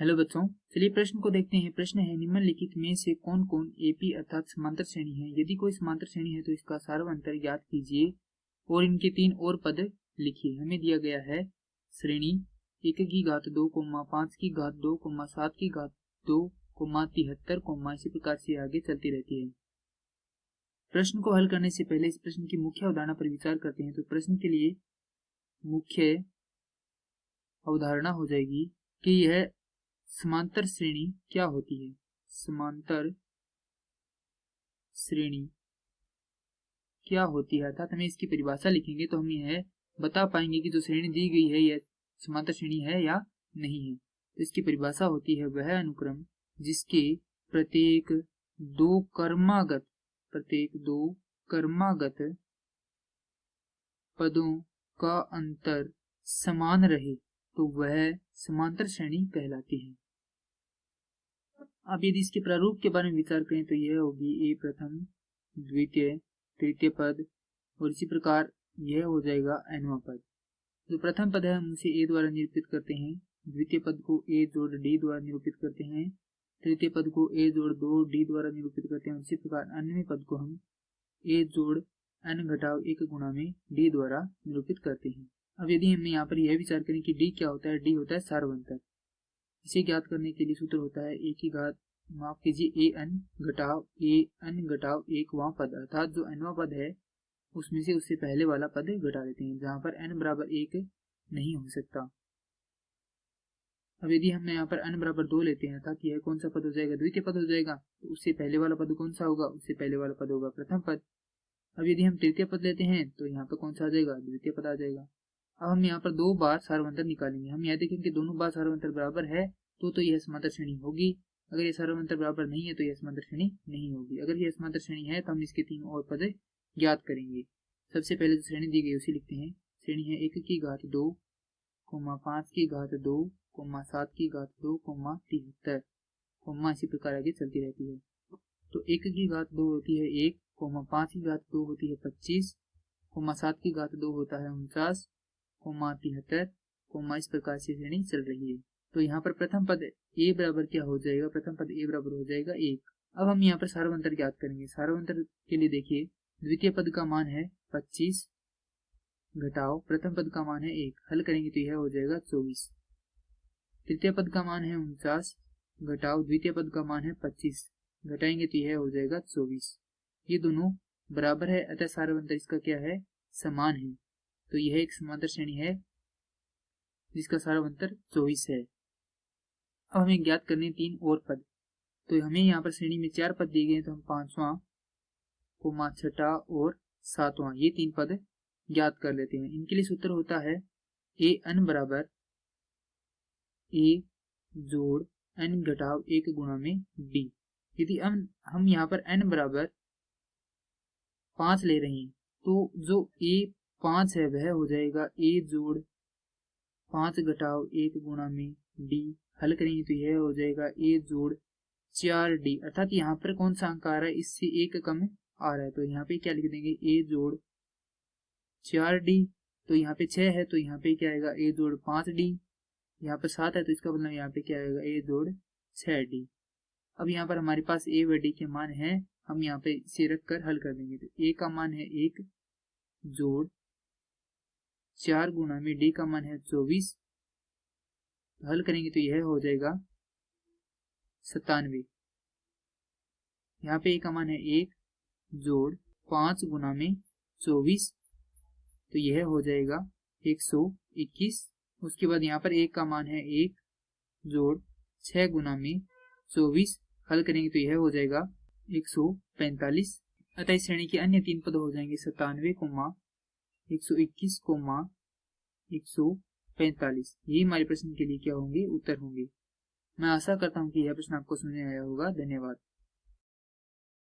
Hello बच्चों, चलिए प्रश्न को देखते हैं। प्रश्न है निम्नलिखित में से कौन कौन एपी अर्थात समांतर श्रेणी है। यदि कोई समांतर श्रेणी है तो इसका सार्वंतर ज्ञात कीजिए और इनके तीन और पद लिखिए। हमें दिया गया है श्रेणी 1 की घात 2, 5 की घात 2, 7 की घात 2, 73, इसी प्रकार से आगे चलती रहती है। प्रश्न को हल करने से पहले इस प्रश्न की मुख्य अवधारणा पर विचार करते हैं। तो प्रश्न के लिए मुख्य अवधारणा हो जाएगी कि यह समांतर श्रेणी क्या होती है। समांतर श्रेणी क्या होती है अर्थात हमें इसकी परिभाषा लिखेंगे तो हम यह बता पाएंगे कि जो श्रेणी दी गई है यह समांतर श्रेणी है या नहीं है। तो इसकी परिभाषा होती है वह अनुक्रम जिसके प्रत्येक दो कर्मागत पदों का अंतर समान रहे तो वह समांतर श्रेणी कहलाती है। अब यदि इसके प्रारूप के बारे में विचार करें तो यह होगी ए प्रथम, द्वितीय, तृतीय पद और इसी प्रकार यह हो जाएगा nवां पद। जो प्रथम पद है हम उसे ए द्वारा निरूपित करते हैं, द्वितीय पद को ए जोड़ डी द्वारा निरूपित करते हैं, तृतीय पद को ए जोड़ 2 डी द्वारा निरूपित करते हैं। इसी प्रकार अन्य पद को हम ए जोड़ n घटाव 1 गुणा में डी द्वारा निरूपित करते हैं। अब यदि हम यहाँ पर यह विचार करें कि डी क्या होता है, डी होता है सार्वंतर। इसे ज्ञात करने के लिए सूत्र होता है ए की घात ए एन घटाव 1वां पद अर्थात जो nवां पद है उसमें से उससे पहले वाला पद घटा देते हैं जहां पर n बराबर 1 नहीं हो सकता। अब यदि हम यहाँ पर n बराबर 2 लेते हैं अर्थात यह कौन सा पद हो जाएगा, द्वितीय पद हो जाएगा। तो उससे पहले वाला पद कौन सा होगा, उससे पहले वाला पद होगा प्रथम पद। अब यदि हम तृतीय पद लेते हैं तो यहाँ पर कौन सा आ जाएगा, द्वितीय पद आ जाएगा। अब हम यहाँ पर दो बार सार्वंतर निकालेंगे। हम यह देखेंगे कि दोनों बार सार्वंतर बराबर है तो यह समांतर श्रेणी होगी। अगर यह सार्वंतर बराबर नहीं है तो यह समांतर श्रेणी नहीं होगी। अगर यह समांतर श्रेणी है तो हम इसके तीन और पद ज्ञात करेंगे। सबसे पहले जो श्रेणी दी गई उसे लिखते हैं। श्रेणी है 1 की घात 2, 5 की घात 2, 7 की घात 2, 73, इसी प्रकार आगे चलती रहती है। तो 1 की घात 2 होती है 1, 5 की घात 2 होती है 25, 7 की घात 2 होता है 49, 73, इस प्रकार से श्रेणी चल रही है। तो यहाँ पर प्रथम पद a बराबर क्या हो जाएगा, प्रथम पद a बराबर हो जाएगा 1। अब हम यहाँ पर सार्वंतर ज्ञात करेंगे। सार्वंतर के लिए देखिए द्वितीय पद का मान है 25 घटाओ प्रथम पद का मान है 1, हल करेंगे तो यह हो जाएगा 24। तृतीय पद का मान है 49 घटाओ द्वितीय पद का मान है 25, घटाएंगे तो यह हो जाएगा 24। ये दोनों बराबर है अतः सार्वंतर इसका क्या है, समान है। तो यह एक समांतर श्रेणी है जिसका सार्वंतर 24 है। अब हमें ज्ञात करने तीन और पद। तो हमें यहाँ पर श्रेणी में 4 पद दिए गए हैं तो हम 5वां, 6वां और 7वां ये तीन पद ज्ञात कर लेते हैं। इनके लिए सूत्र होता है ए एन बराबर ए जोड़ n घटाव 1 गुणा में डी। यदि हम यहाँ पर n बराबर 5 ले रहे हैं तो जो ए 5 है वह हो जाएगा a जोड़ 5 घटाव 1 गुणा में डी। हल करेंगे तो यह हो जाएगा a जोड़ 4d अर्थात यहाँ पर कौन सा अंक आ रहा है, इससे 1 कम आ रहा है। तो यहाँ पे क्या लिख देंगे a जोड़ 4d। तो यहाँ पे 6 है तो यहाँ पे क्या आएगा a जोड़ 5d। यहाँ पर 7 है तो इसका मतलब यहाँ पे क्या आएगा a जोड़ 6d। अब यहाँ पर हमारे पास a व d के मान है, हम यहाँ पे इसे रख कर हल कर देंगे। तो a का मान है 1 जोड़ 4 गुणा में d का मान है 24, हल करेंगे तो यह हो जाएगा 97। यहाँ पे a का मान है 1 जोड़ 5 गुणा में 24, तो यह हो जाएगा 121। उसके बाद यहाँ पर a का मान है 1 जोड़ 6 गुणा में 24, हल करेंगे तो यह हो जाएगा 145। अतः इस श्रेणी के अन्य तीन पद हो जाएंगे 97, 121, 145। यही हमारे प्रश्न के लिए क्या होंगे, उत्तर होंगे। मैं आशा करता हूँ कि यह प्रश्न आपको समझ में आया होगा। धन्यवाद।